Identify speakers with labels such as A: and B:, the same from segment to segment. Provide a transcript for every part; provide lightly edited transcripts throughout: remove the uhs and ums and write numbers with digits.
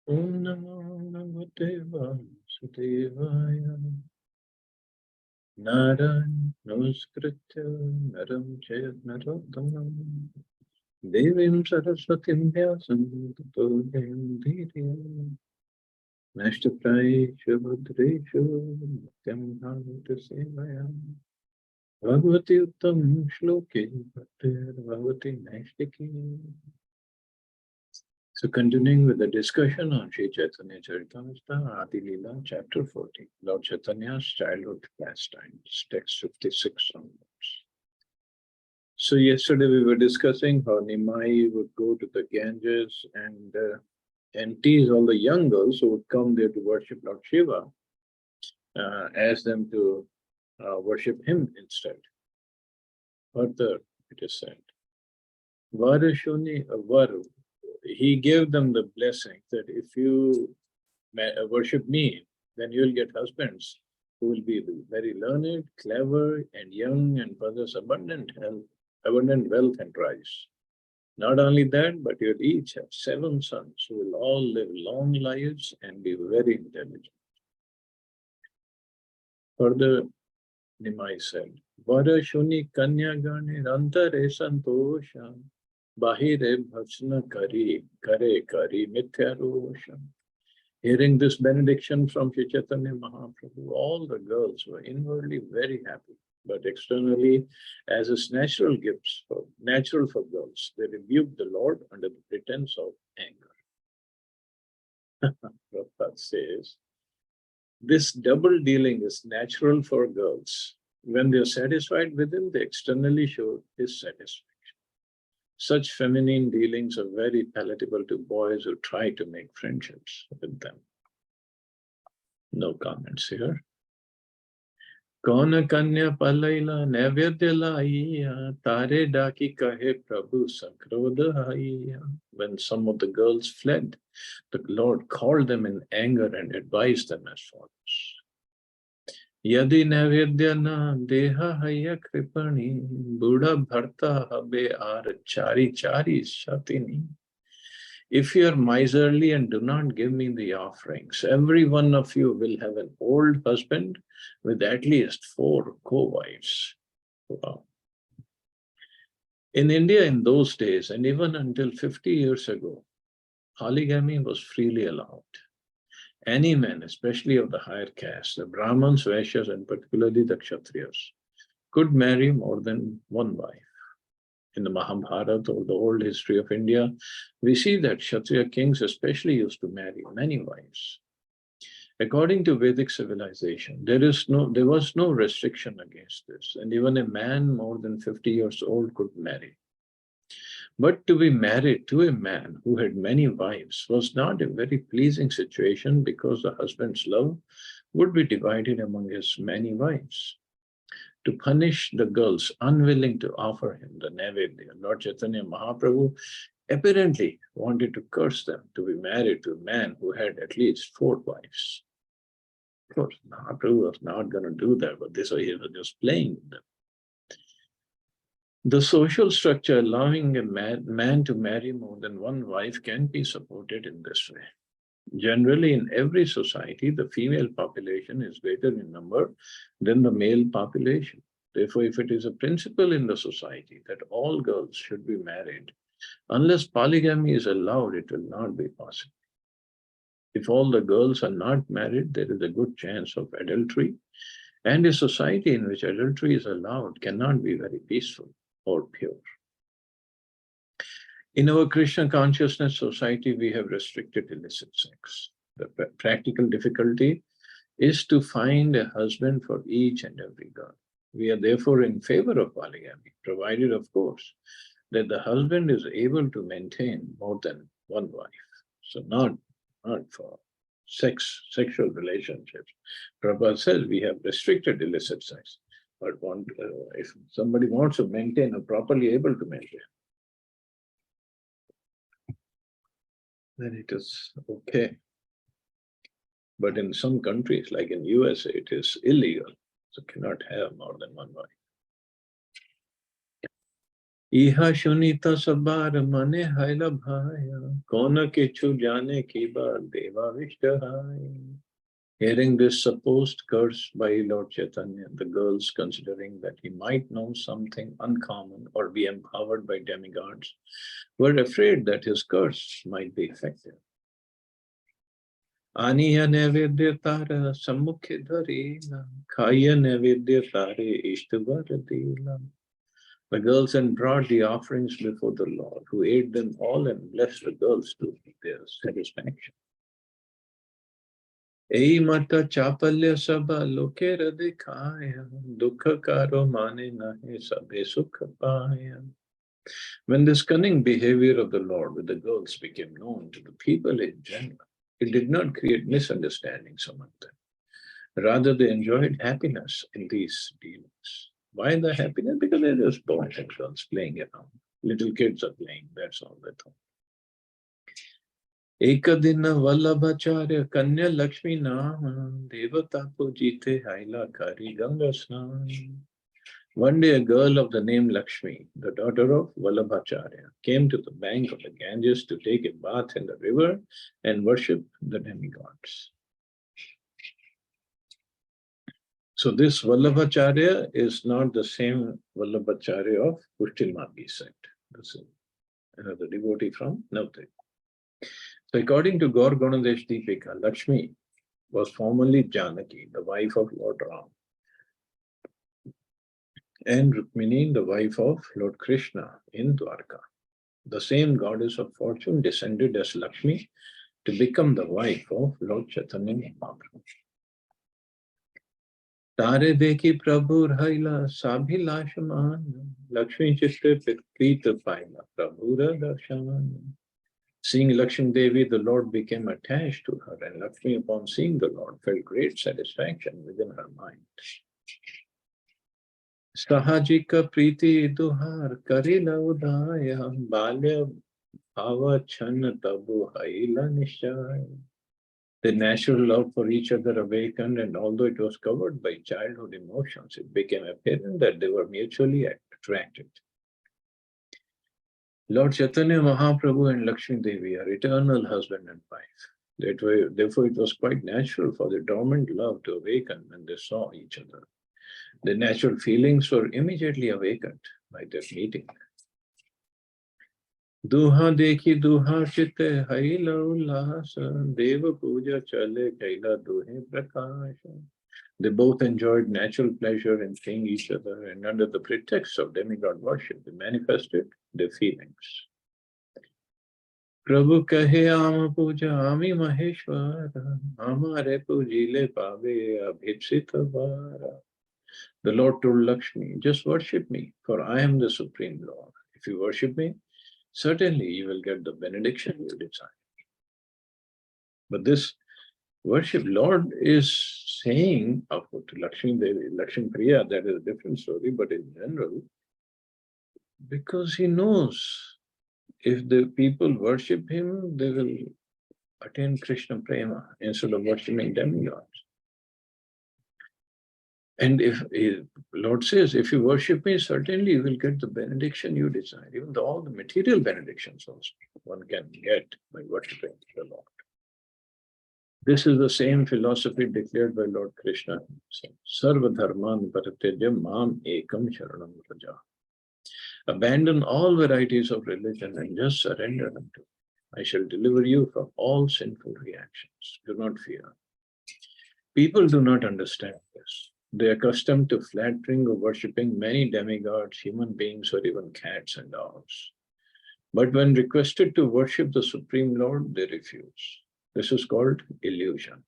A: Om Namo Namaste Vasudevaya. Narayan Namaskritya Naram Chayat Narottamam Devim Saraswatim Vyasam Tato Jayam Dhiriyam Nashtapraisha Bhadresha Nityam Bhagavata Sevayam Bhagavati Uttam Shloke Bhaktir Bhagavati Naishtiki. So continuing with the discussion on Sri Chaitanya Charitamrita, Adi Lila, chapter 40, Lord Chaitanya's childhood pastimes, text 56 onwards. So yesterday we were discussing how Nimai would go to the Ganges and tease all the young girls who would come there to worship Lord Shiva, ask them to worship him instead. Further, it is said, Varashuni Varu, he gave them the blessing that if you worship me, then you will get husbands who will be very learned, clever, and young, and possess abundant health, abundant wealth and rice. Not only that, but you'll each have 7 sons who will all live long lives and be very intelligent. Further, Nimai said, Vara Shuni Kanyagane Rantare Santosha Bahire Bhajna Kare Mithya Rosha. Hearing this benediction from Sri Chaitanya Mahaprabhu, all the girls were inwardly very happy, but externally, as is natural for girls, they rebuked the Lord under the pretense of anger. Prabhupada says, this double dealing is natural for girls. When they are satisfied with him, they externally show dissatisfaction. Such feminine dealings are very palatable to boys who try to make friendships with them. No comments here. Kauna kanya palaila naivedya laiya tare daki kahe prabhu sankrodha haiya. When some of the girls fled, the Lord called them in anger and advised them as follows. Yadi naivedya na deha haya kripani buddha bharta habe ar chari shatini. If you are miserly and do not give me the offerings, every one of you will have an old husband with at least 4 co-wives. Wow. In India in those days, and even until 50 years ago, polygamy was freely allowed. Any man, especially of the higher caste, the Brahmins, Vaishyas, and particularly the Kshatriyas, could marry more than one wife. In the Mahabharata or the old history of India, we see that Kshatriya kings especially used to marry many wives. According to Vedic civilization, there was no restriction against this, and even a man more than 50 years old could marry. But to be married to a man who had many wives was not a very pleasing situation because the husband's love would be divided among his many wives. To punish the girls unwilling to offer him the Naivedya, Lord Chaitanya Mahaprabhu apparently wanted to curse them to be married to a man who had at least 4 wives. Of course, Mahaprabhu was not going to do that, but this way he was just playing with them. The social structure allowing a man to marry more than one wife can be supported in this way. Generally, in every society, the female population is greater in number than the male population. Therefore, if it is a principle in the society that all girls should be married, unless polygamy is allowed, it will not be possible. If all the girls are not married, there is a good chance of adultery, and a society in which adultery is allowed cannot be very peaceful or pure. In our Krishna consciousness society, we have restricted illicit sex. The practical difficulty is to find a husband for each and every girl. We are therefore in favor of polygamy, provided, of course, that the husband is able to maintain more than one wife. So not for sexual relationships. Prabhupada says we have restricted illicit sex, but if somebody wants to maintain or properly able to maintain, then it is okay. But in some countries, like in USA, it is illegal. So cannot have more than one wife. Iha shunita sabar mane haila bhaya, kona kichu jane ki baat deva vishtahaya. Hearing this supposed curse by Lord Chaitanya, the girls, considering that he might know something uncommon or be empowered by demigods, were afraid that his curse might be effective. Aniya nevedya tara sammukhe dharila, khaya nevedya tare ishtavaradila. The girls then brought the offerings before the Lord, who ate them all and blessed the girls to their satisfaction. Ei mata chapalya sabha lokera dikhaya, dukha karo mane nahe sabhe sukha paya. When this cunning behavior of the Lord with the girls became known to the people in general, it did not create misunderstandings among them. Rather, they enjoyed happiness in these dealings. Why the happiness? Because they're just boys and girls playing around. Little kids are playing, that's all they thought. Ekadina Vallabhacharya Kanya Lakshmi Nama Devata Pujite Haila Kari Ganga Snan. One day a girl of the name Lakshmi, the daughter of Vallabhacharya, came to the bank of the Ganges to take a bath in the river and worship the demigods. So this Vallabhacharya is not the same Vallabhacharya of Pushtilmagi sect. This is another devotee from Navadvip. So according to Gaur Gunadesh Deepika, Lakshmi was formerly Janaki, the wife of Lord Ram, and Rukmini, the wife of Lord Krishna in Dwarka. The same goddess of fortune descended as Lakshmi to become the wife of Lord Chaitanya Mahaprabhu. Tare deki Prabhu Haila Sabhilashaman, Lakshmi Chitte Prita Paila Prabhura Darshaman. Seeing Lakshmi Devi, the Lord became attached to her, and Lakshmi, upon seeing the Lord, felt great satisfaction within her mind. Sahajika Priti Duhar Karila Udaya Balya Bhava Chan Tabu Haila Nishaya. The natural love for each other awakened, and although it was covered by childhood emotions, it became apparent that they were mutually attracted. Lord Chaitanya Mahaprabhu and Lakshmi Devi are eternal husband and wife. Therefore, it was quite natural for their dormant love to awaken when they saw each other. The natural feelings were immediately awakened by their meeting. Duha dekhi duha chitte haila ullasa, deva puja chale kaila duhe prakasha. They both enjoyed natural pleasure in seeing each other, and under the pretext of demigod worship, they manifested their feelings. Prabhu kahe ama puja ami maheshwara, amare pujile pave abhipsita vara. The Lord told Lakshmi, just worship me, for I am the Supreme Lord. If you worship me, certainly you will get the benediction you desire. But this worship, Lord is saying, of course, to Lakshmi Devi, Lakshmi Priya, that is a different story, but in general, because he knows if the people worship him, they will attain Krishna Prema instead of worshipping demigods. And if Lord says, if you worship me, certainly you will get the benediction you desire, even though all the material benedictions also one can get by worshipping the Lord. This is the same philosophy declared by Lord Krishna himself. Sarva dharman paratejam mam ekam sharanam raja. Abandon all varieties of religion and just surrender unto me. I shall deliver you from all sinful reactions. Do not fear. People do not understand this. They are accustomed to flattering or worshipping many demigods, human beings, or even cats and dogs. But when requested to worship the Supreme Lord, they refuse. This is called illusion.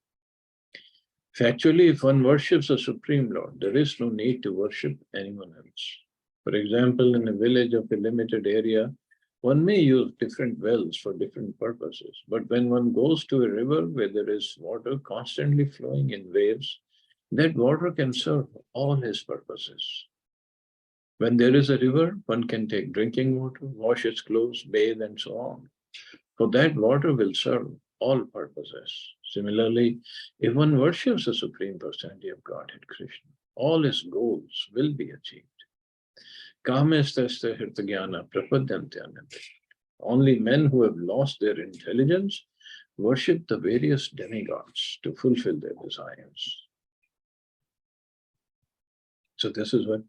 A: Factually, if one worships the Supreme Lord, there is no need to worship anyone else. For example, in a village of a limited area, one may use different wells for different purposes. But when one goes to a river where there is water constantly flowing in waves, that water can serve all his purposes. When there is a river, one can take drinking water, wash his clothes, bathe, and so on. For that water will serve all purposes. Similarly, if one worships the Supreme Personality of Godhead, Krishna, all his goals will be achieved. Kamestaste hirtagyana prapadyantyanante. Only men who have lost their intelligence worship the various demigods to fulfill their desires. So this is what,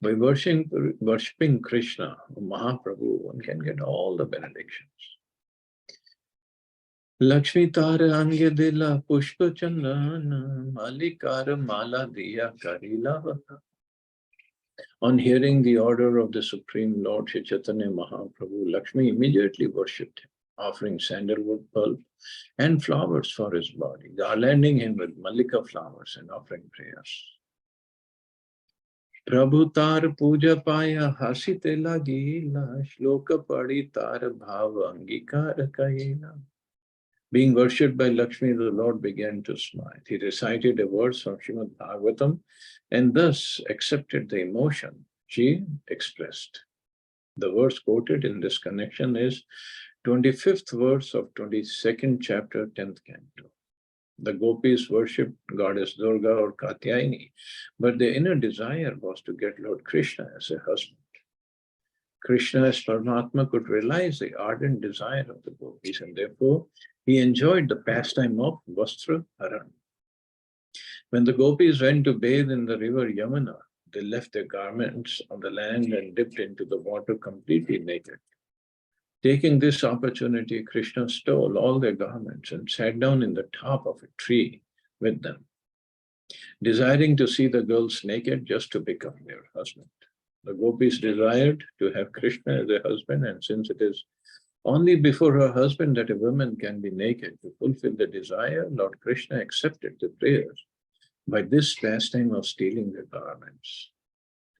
A: by worshipping Krishna, Mahaprabhu, one can get all the benedictions. Lakshmi Tara Ange Dila Pushpa Chandana Malikara Mala Diya Karila Vata. On hearing the order of the Supreme Lord Shri Chaitanya Mahaprabhu, Lakshmi immediately worshipped him, offering sandalwood pulp and flowers for his body, garlanding him with Mallika flowers and offering prayers. Prabhu tar puja paya hasite lagila, shloka padi tar bhava angikara kayela. Being worshipped by Lakshmi, the Lord began to smile. He recited a verse from Srimad Bhagavatam and thus accepted the emotion she expressed. The verse quoted in this connection is 25th verse of 22nd chapter, 10th canto. The gopis worshipped goddess Durga or Katyayani, but their inner desire was to get Lord Krishna as a husband. Krishna as Paramatma could realize the ardent desire of the gopis, and therefore he enjoyed the pastime of Vastra Haran. When the gopis went to bathe in the river Yamuna, they left their garments on the land and dipped into the water completely naked. Taking this opportunity, Krishna stole all their garments and sat down in the top of a tree with them, desiring to see the girls naked just to become their husband. The gopis desired to have Krishna as their husband, and since it is only before her husband that a woman can be naked to fulfill the desire, Lord Krishna accepted the prayers by this pastime of stealing their garments.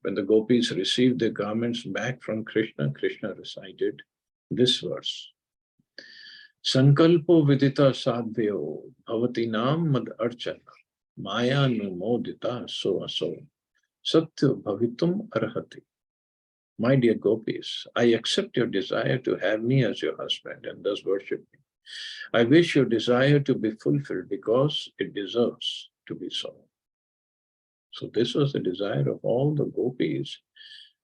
A: When the gopis received their garments back from Krishna, Krishna recited this verse. Sankalpo vidita sadhvyo bhavati nam mad archana maya numodita so aso satya bhavitum arhati. My dear gopis, I accept your desire to have me as your husband and thus worship me. I wish your desire to be fulfilled because it deserves to be so. So this was the desire of all the gopis,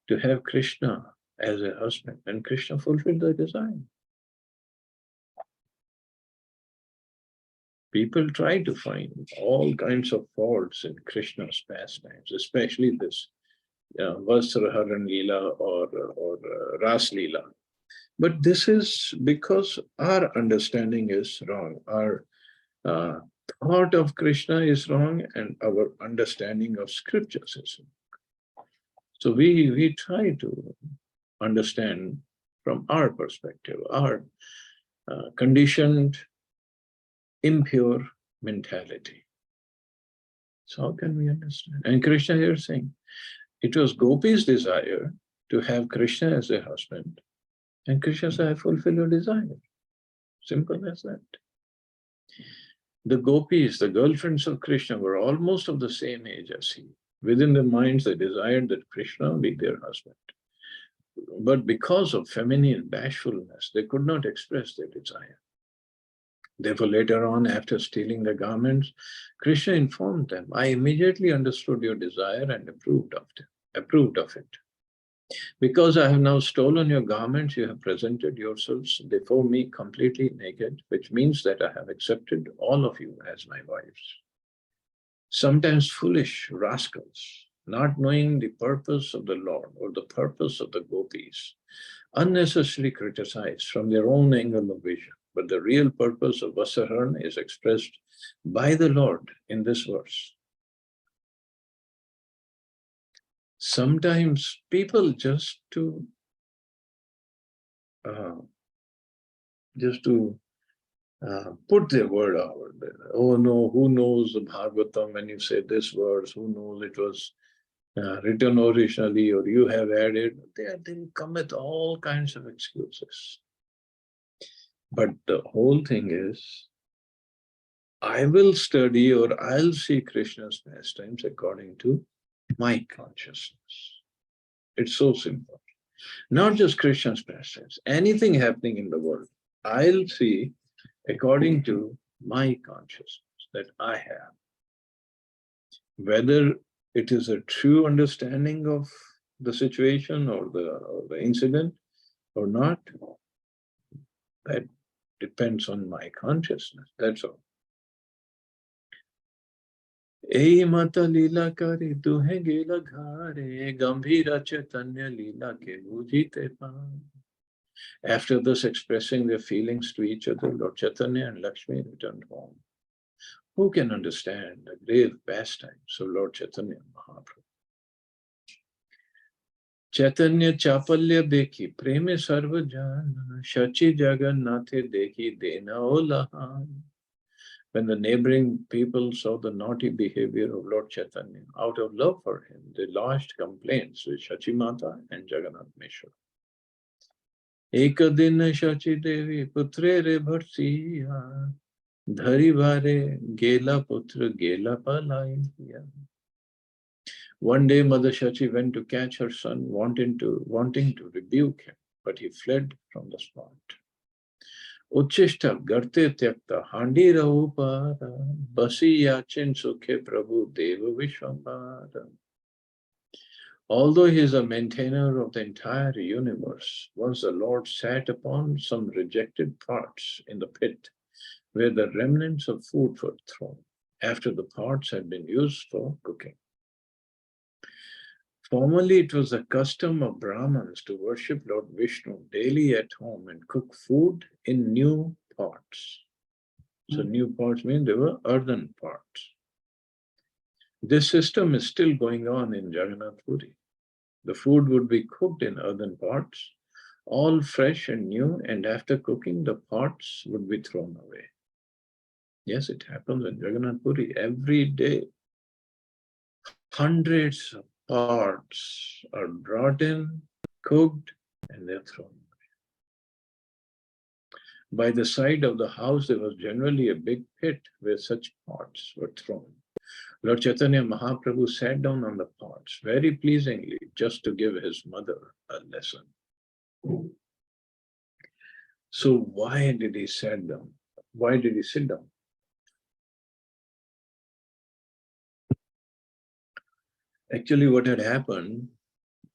A: to have Krishna as a husband, and Krishna fulfilled the desire. People try to find all kinds of faults in Krishna's pastimes, especially this Vasraharan Lila or Ras Lila. But this is because our understanding is wrong. Our thought of Krishna is wrong, and our understanding of scriptures is wrong. So we try to understand from our perspective, our conditioned, impure mentality. So how can we understand? And Krishna here is saying, it was Gopi's desire to have Krishna as a husband, and Krishna said, I fulfill your desire. Simple as that. The gopis, the girlfriends of Krishna, were almost of the same age as he. Within their minds, they desired that Krishna be their husband. But because of feminine bashfulness, they could not express their desire. Therefore, later on, after stealing the garments, Krishna informed them, I immediately understood your desire and approved of it. Because I have now stolen your garments, you have presented yourselves before me completely naked, which means that I have accepted all of you as my wives. Sometimes foolish rascals, not knowing the purpose of the Lord or the purpose of the gopis, unnecessarily criticize from their own angle of vision. But the real purpose of Vasaharana is expressed by the Lord in this verse. Sometimes people just to put their word out there. Oh no, who knows the Bhagavatam when you say this verse? Who knows it was written originally or you have added? They come with all kinds of excuses. But the whole thing is, I will study or I'll see Krishna's pastimes according to my consciousness. It's so simple. Not just Krishna's pastimes, anything happening in the world, I'll see according to my consciousness that I have. Whether it is a true understanding of the situation or the incident or not, that depends on my consciousness. That's all. Ei mata lila kare tuhe gela ghare gambhira chaitanya lila ke bujite paan. After thus expressing their feelings to each other, Lord Chaitanya and Lakshmi returned home. Who can understand the grave pastimes of Lord Chaitanya Mahaprabhu? Chaitanya Chapalya Dekhi, Preme Sarvajana, Shachi Jagannathe Dekhi Dena Olahan. When the neighboring people saw the naughty behavior of Lord Chaitanya, out of love for him, they lodged complaints with Shachi Mata and Jagannath Mishra. Ekadina Shachi Devi Putre Re Bharsiya Dhari Vare Gela Putra Gela Palaiya. One day Mother Shachi went to catch her son, wanting to rebuke him, but he fled from the spot. Uchishta Garte Tyakta Handi Rahupara Basi Yachin Sukhe Prabhu Deva Vishwambara. Although he is a maintainer of the entire universe, once the Lord sat upon some rejected pots in the pit where the remnants of food were thrown, after the pots had been used for cooking. Formerly, it was the custom of Brahmins to worship Lord Vishnu daily at home and cook food in new pots. So new pots mean they were earthen pots. This system is still going on in Jagannath Puri. The food would be cooked in earthen pots, all fresh and new, and after cooking, the pots would be thrown away. Yes, it happens in Jagannath Puri every day. Hundreds of pots are brought in, cooked, and they're thrown away. By the side of the house, there was generally a big pit where such pots were thrown. Lord Chaitanya Mahaprabhu sat down on the pots very pleasingly just to give his mother a lesson. So why did he sit down? Why did he sit down? Actually, what had happened,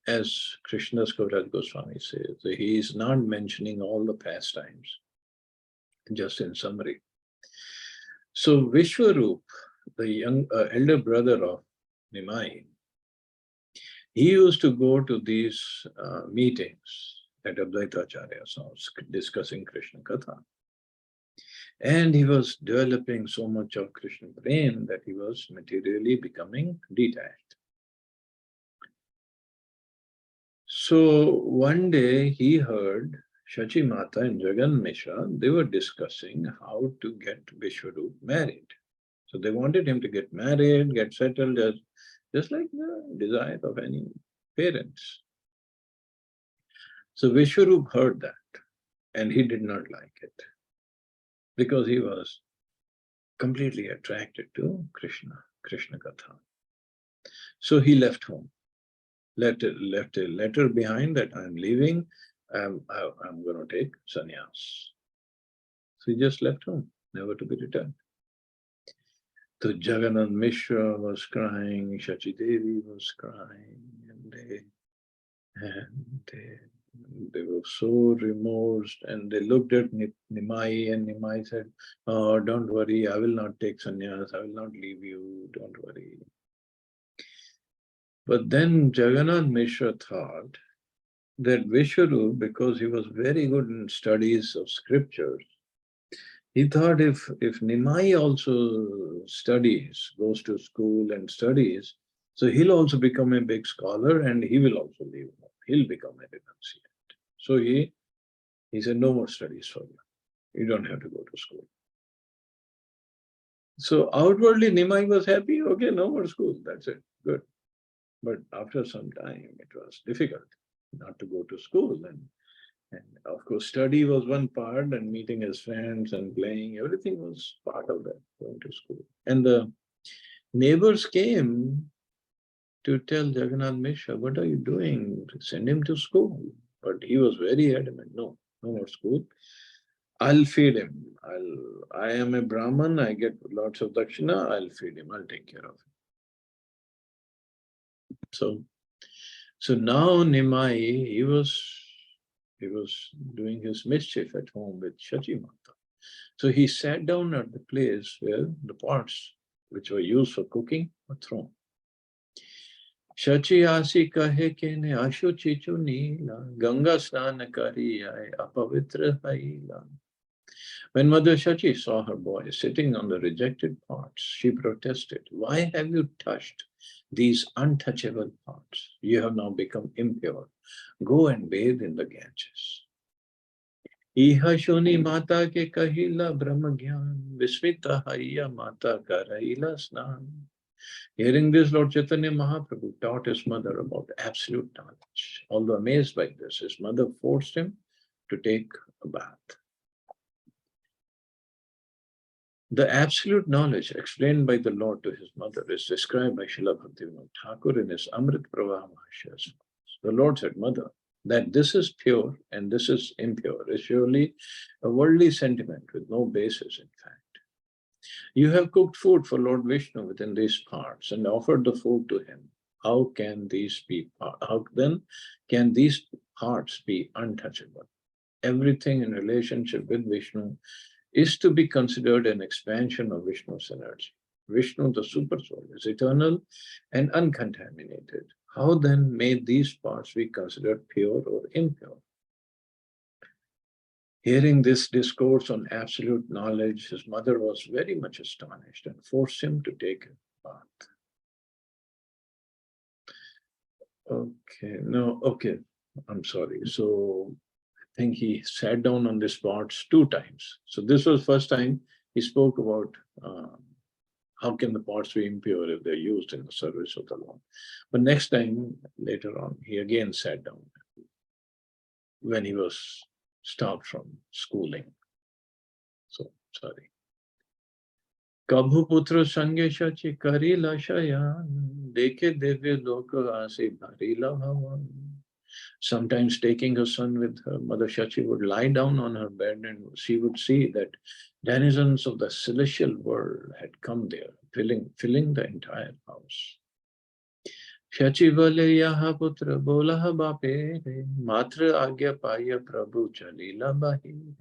A: as Krishnadas Kaviraj Goswami says, he is not mentioning all the pastimes, just in summary. So Vishwarup, the elder brother of Nimai, he used to go to these meetings at Advaita Acharya's house discussing Krishna Katha. And he was developing so much of Krishna Prem that he was materially becoming detached. So one day he heard Shachi Mata and Jagan Mishra, they were discussing how to get Vishwarup married. So they wanted him to get married, get settled, just like the desire of any parents. So Vishwarup heard that and he did not like it because he was completely attracted to Krishna Katha. So he left home, left a letter behind that I'm leaving, I'm going to take sannyas. So he just left home, never to be returned. So Jagannath Mishra was crying, Shachi Devi was crying, and they were so remorsed, and they looked at Nimai, and Nimai said, "Oh, don't worry, I will not take sannyas, I will not leave you, don't worry." But then Jagannath Mishra thought that Vishwarup, because he was very good in studies of scriptures, he thought if Nimai also studies, goes to school and studies, so he'll also become a big scholar and he will also leave home. He'll become a renunciate. So he said, no more studies for you. You don't have to go to school. So outwardly Nimai was happy, okay, no more school, that's it, good. But after some time, it was difficult not to go to school. And of course, study was one part, and meeting his friends and playing, everything was part of that, going to school. And the neighbors came to tell Jagannath Mishra, what are you doing? Send him to school. But he was very adamant, no more school. I'll feed him. I am a Brahman, I get lots of dakshina, I'll feed him, I'll take care of him. So now Nimai, he was doing his mischief at home with Shachi Mata. So he sat down at the place where the pots which were used for cooking were thrown. Shachi asi kahe kene ashu chichu nila, Ganga snan kari ay apavitra haila. When Mother Shachi saw her boy sitting on the rejected pots, she protested, "Why have you touched these untouchable pots? You have now become impure. Go and bathe in the Ganges." Iha shuni mata ke kahila brahma gyan, visvita haya mata karahila snan. Hearing this, Lord Chaitanya Mahaprabhu taught his mother about absolute knowledge. Although amazed by this, his mother forced him to take a bath. The absolute knowledge explained by the Lord to his mother is described by Srila Bhaktivinoda Thakur in his Amrit Pravaha Mahashya. The Lord said, "Mother, that this is pure and this is impure is surely a worldly sentiment with no basis in fact. You have cooked food for Lord Vishnu within these parts and offered the food to him. How then can these parts be untouchable? Everything in relationship with Vishnu is to be considered an expansion of Vishnu's energy. Vishnu, the super soul, is eternal and uncontaminated. How then may these parts be considered pure or impure?" Hearing this discourse on absolute knowledge, his mother was very much astonished and forced him to take a bath. Okay, I'm sorry. So I think he sat down on this parts 2 times. So this was first time he spoke about how can the parts be impure if they're used in the service of the Lord. But next time, later on, he again sat down when he was stopped from schooling. So, sorry. Kabhu putra sange shachi karila shayan, deke devya loka ase bharila bhavan. Sometimes taking her son with her, Mother Shachi would lie down on her bed and she would see that denizens of the celestial world had come there, filling the entire house. Shachi bole yaha putra bola bape re, matra agya paya prabhu chalila bahi.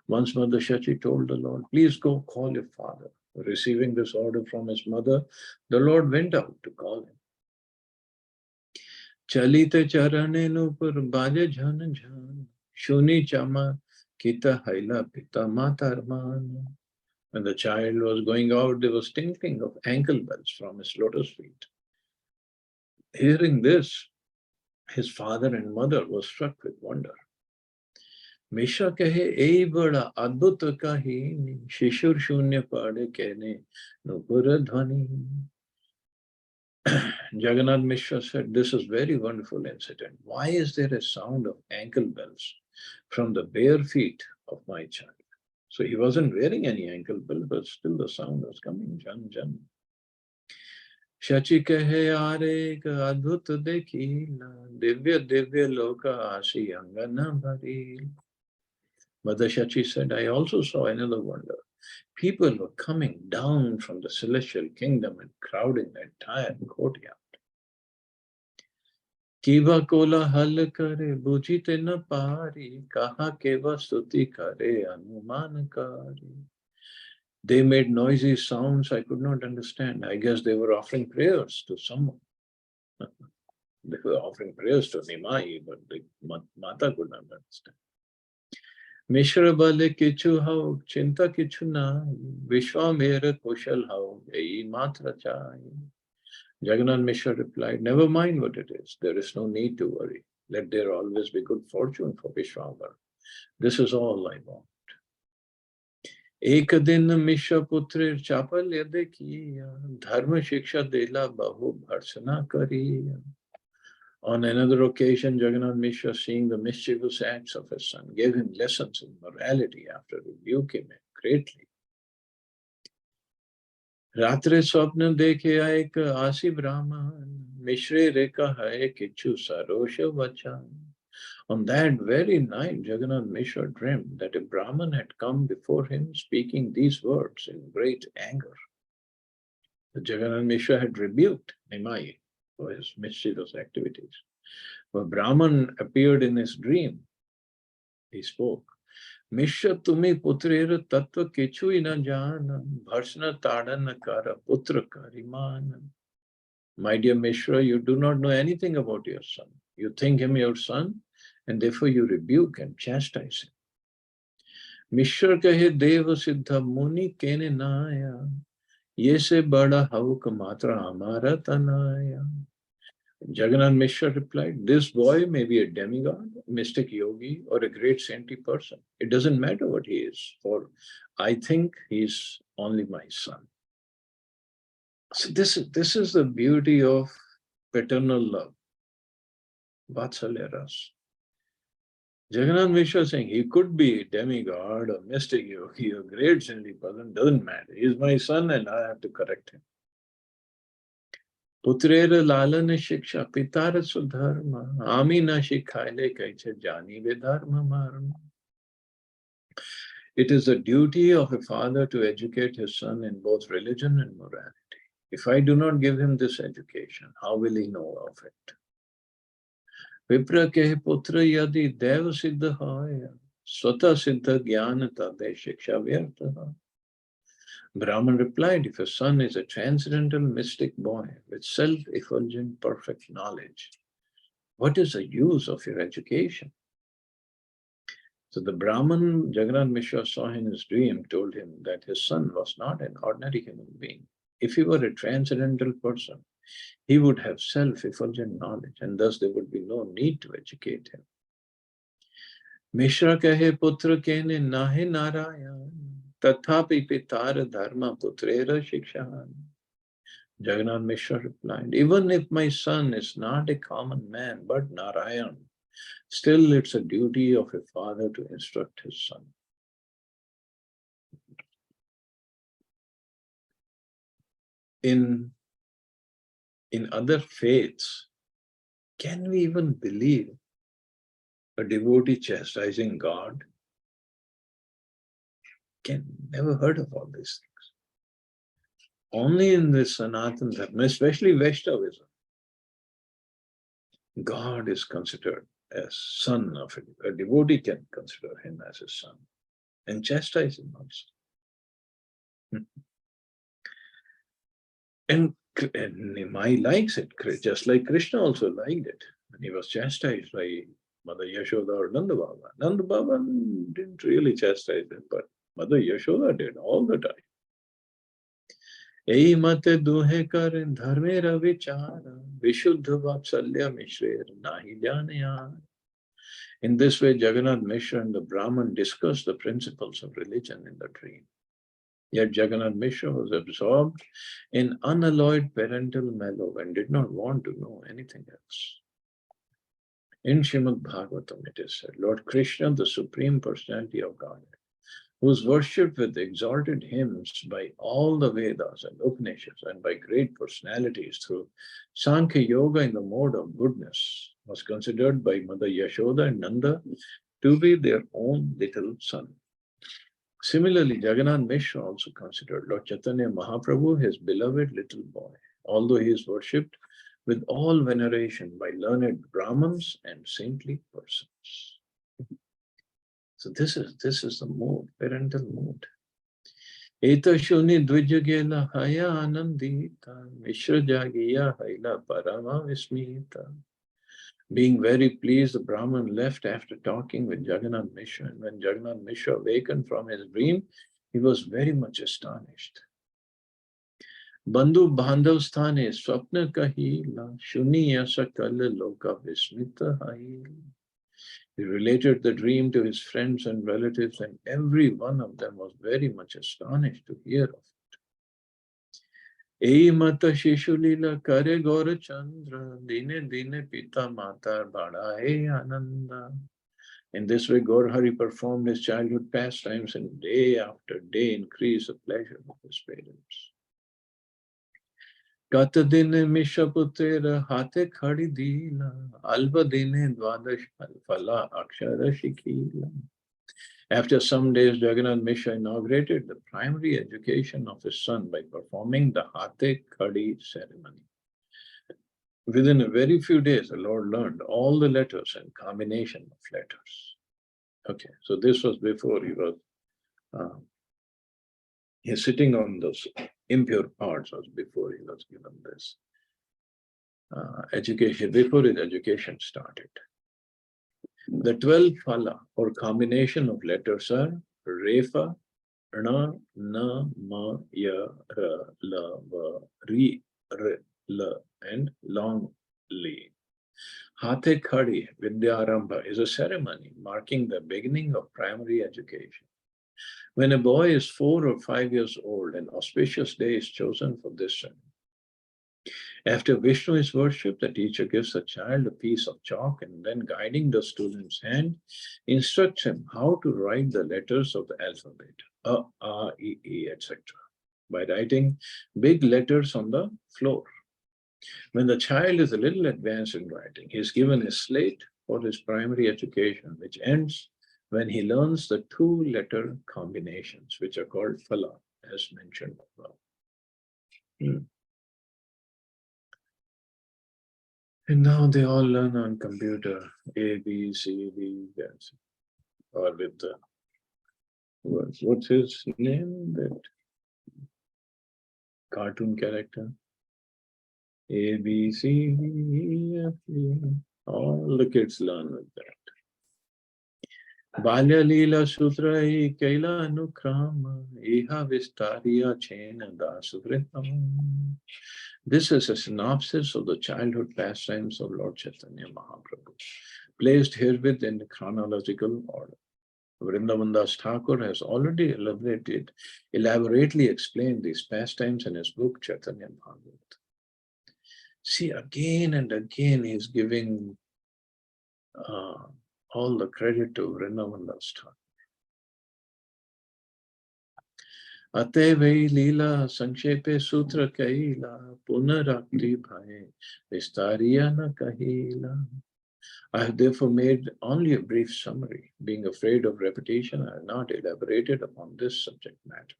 A: Once Mother Shachi told the Lord, "Please go call your father." Receiving this order from his mother, the Lord went out to call him. Chalite charane nupur baje jhan jhan, shuni chama kita haila pita matarman. When the child was going out, there was tinkling of ankle bells from his lotus feet. Hearing this, his father and mother were struck with wonder. Misha kahe, "Ei bada adbhuta kahini, shishur shunya pade kene nupura dhvani." Jagannath Mishra said, "This is very wonderful incident. Why is there a sound of ankle bells from the bare feet of my child?" So he wasn't wearing any ankle bell, but still the sound was coming, jan jan. Shachi kahe aare ka adbhut dekhila, divya divya loka asi angana bharil. Mother Shachi said, "I also saw another wonder. People were coming down from the celestial kingdom and crowding the entire courtyard. Kiva kola hal kare, bujite na pari, kaha keva stuti kare, anumankari." They made noisy sounds I could not understand. I guess they were offering prayers to someone. They were offering prayers to Nimai, but the Mata could not understand. Mishra bale kichu hau, chinta kichu na, Vishwa mere kushal hau, ei matra chai. Jagannath Mishra replied, "Never mind what it is. There is no need to worry. Let there always be good fortune for Vishwambar. This is all I want." एक दिन मिश्र पुत्र चापल्य देखिया, धर्म शिक्षा देला बहु भर्सना करिया. On another occasion, Jagannath Mishra, seeing the mischievous acts of his son, gave him lessons in morality after rebuking him greatly. रात्रे स्वप्न देखे एक आसी ब्राह्मण, मिश्रे रेखा है किच्छु सरोष वचन. On that very night, Jagannath Mishra dreamed that a Brahman had come before him speaking these words in great anger. The Jagannath Mishra had rebuked Nimai for his mischievous activities. When Brahman appeared in his dream, he spoke. Mishra tumi putrera tattva kichui na jana, bharsna tadana kara putra karimana. My dear Mishra, you do not know anything about your son. You think him your son, and therefore you rebuke and chastise him. Mishra kahe deva siddha muni kene naya, ye se bada hauk matra amara tanaya. Jagannath Mishra replied, this boy may be a demigod, a mystic yogi, or a great saintly person. It doesn't matter what he is, for I think he's only my son. So this is the beauty of paternal love, Vatsalya Ras. Jagannath Mishra is saying he could be a demigod, a mystic yogi, a great saintly person, doesn't matter. He's my son and I have to correct him. Putrera lalana shiksha pitara sudharma ami na shikhaile kaiche jani vedharma marma. It is the duty of a father to educate his son in both religion and morality. If I do not give him this education, how will he know of it? Vipra kehe putra yadi deva siddha haya, swata siddha jnana tade shiksha vyartaha. Brahman replied, if a son is a transcendental mystic boy with self-effulgent perfect knowledge, what is the use of your education? So the Brahman, Jagannath Mishra saw in his dream, told him that his son was not an ordinary human being. If he were a transcendental person, he would have self-effulgent knowledge, and thus there would be no need to educate him. Mishra kahe putra kene nahe narayan, tathapi pitara dharma putrera shikshan. Jagannath Mishra replied, even if my son is not a common man, but Narayan, still it's a duty of a father to instruct his son. In other faiths, can we even believe a devotee chastising God? Never heard of all these things. Only in the Sanatana Dharma, especially Vaishnavism, God is considered as son of a devotee can consider him as a son and chastise him also. And Nimai likes it, just like Krishna also liked it. When he was chastised by Mother Yashoda or Nanda Baba. Nanda Baba didn't really chastise him, but Mother Yashoda did all the time. Ei mate duhe kar dharmera vichara, vishuddha vatsalya mishrer nahi janaya. In this way, Jagannath Mishra and the Brahman discussed the principles of religion in the dream. Yet Jagannath Mishra was absorbed in unalloyed parental mellow and did not want to know anything else. In Srimad Bhagavatam it is said, Lord Krishna, the Supreme Personality of Godhead, who is worshipped with exalted hymns by all the Vedas and Upanishads and by great personalities through Sankhya Yoga in the mode of goodness, was considered by Mother Yashoda and Nanda to be their own little son. Similarly, Jagannath Mishra also considered Lord Chaitanya Mahaprabhu his beloved little boy, although he is worshipped with all veneration by learned Brahmins and saintly persons. So this is the mood, parental mood. Eta shuni dvijagela haya anandita, Mishra jagiya haila parama vismita. Being very pleased, the Brahman left after talking with Jagannath Mishra. And when Jagannath Mishra awakened from his dream, he was very much astonished. Bandhu bandhav sthane swapna kahila, shuniya sakala loka vismita haila. He related the dream to his friends and relatives, and every one of them was very much astonished to hear of it. Ei mata Shishu Lila kare Gaura Chandra, dine dine pita mata badahe ananda. In this way, Gaur Hari performed his childhood pastimes and day after day increased the pleasure of his parents. Kata dine Misha Putera hate khadi dila, alba dine dvadash alfala akshara shikila. After some days, Jagannath Mishra inaugurated the primary education of his son by performing the Hate Khadi ceremony. Within a very few days, the Lord learned all the letters and combination of letters. Okay, so this was before he was he's sitting on those impure parts, was before he was given this education, before his education started. The 12 phala or combination of letters are Refa, Rna, Na, Ma, Ya, Ra, La, Va, Ri, R, La, and Long, Li. Hathe Khadi Vidyarambha is a ceremony marking the beginning of primary education. When a boy is 4 or 5 years old, an auspicious day is chosen for this ceremony. After Vishnu is worshipped, the teacher gives the child a piece of chalk and then, guiding the student's hand, instructs him how to write the letters of the alphabet, A, E, etc., by writing big letters on the floor. When the child is a little advanced in writing, he is given a slate for his primary education, which ends when he learns the 2-letter combinations, which are called phala, as mentioned above. And now they all learn on computer, A, B, C, D, or with the, what's his name, that cartoon character? A, B, C, D, F, G. All the kids learn with that. Adi Lila Sutrai Kaila Nukrama Iha Vistaria Chena Dasuvritam. This is a synopsis of the childhood pastimes of Lord Chaitanya Mahaprabhu, placed herewith in the chronological order. Vrindavandas Thakur has already elaborately explained these pastimes in his book Chaitanya Bhagavat. See, again and again he is giving all the credit to Vrindavandas Thakur. Atevai Lila Sankshepe Sutra Kaila Punarakti Bhaye Vistariyana Kahila. I have therefore made only a brief summary. Being afraid of repetition, I have not elaborated upon this subject matter.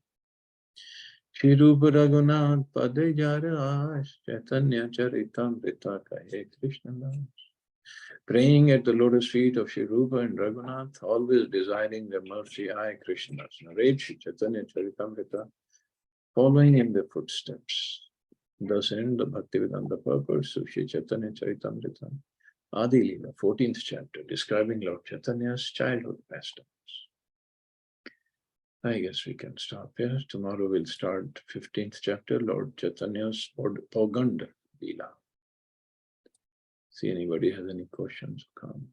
A: Shri Rupa Raghunath Pade Jara Chaitanya Charitamrita Kahe Krishna Das. Praying at the lotus feet of Shri Rupa and Raghunath, always desiring their mercy, I, Krishna Das, narrate Shri Chaitanya Charitamrita, following in their footsteps. Thus end the Bhaktivedanta purpose of Shri Chaitanya Charitamrita, Adi Lila, 14th chapter, describing Lord Chaitanya's childhood pastimes. I guess we can stop here. Tomorrow we'll start 15th chapter, Lord Chaitanya's Pogand Lila. See anybody has any questions or comments?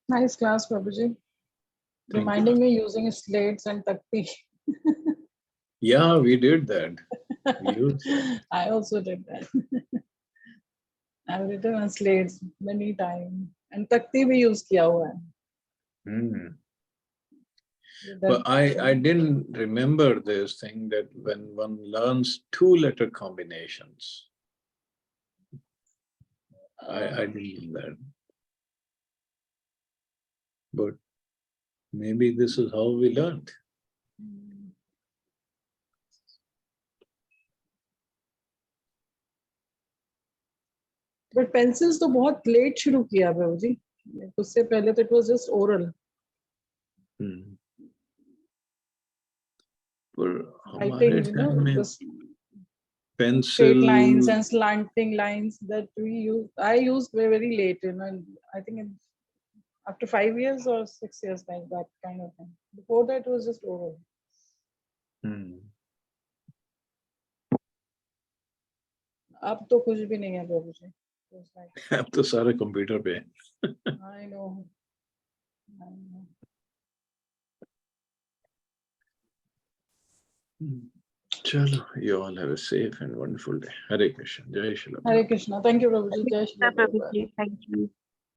B: Nice class, Prabhuji. Reminding me using slates and takti.
A: Yeah, we did that.
B: I also did that. I've written on slates many times. And takti bhi use kiya hua hai.
A: But I didn't remember this thing that when one learns 2-letter combinations, I didn't learn. But maybe this is how we learned.
B: But pencils तो बहुत late शुरू किया प्रभु जी. उससे पहले तो it was just oral. I think, just
A: pencil,
B: straight lines and slanting lines that we use. I used very late, I think after 5 years or 6 years, like that kind of thing. Before that, it was just oral. अब तो कुछ भी नहीं है प्रभु जी.
A: अब तो सारा computer पे.
B: I know.
A: Chalo, you all have a safe and wonderful day. Hare Krishna. Jai Shri.
B: Hare Krishna. Thank you, Prabhuji. Jai Shri.
C: Prabhuji, thank you.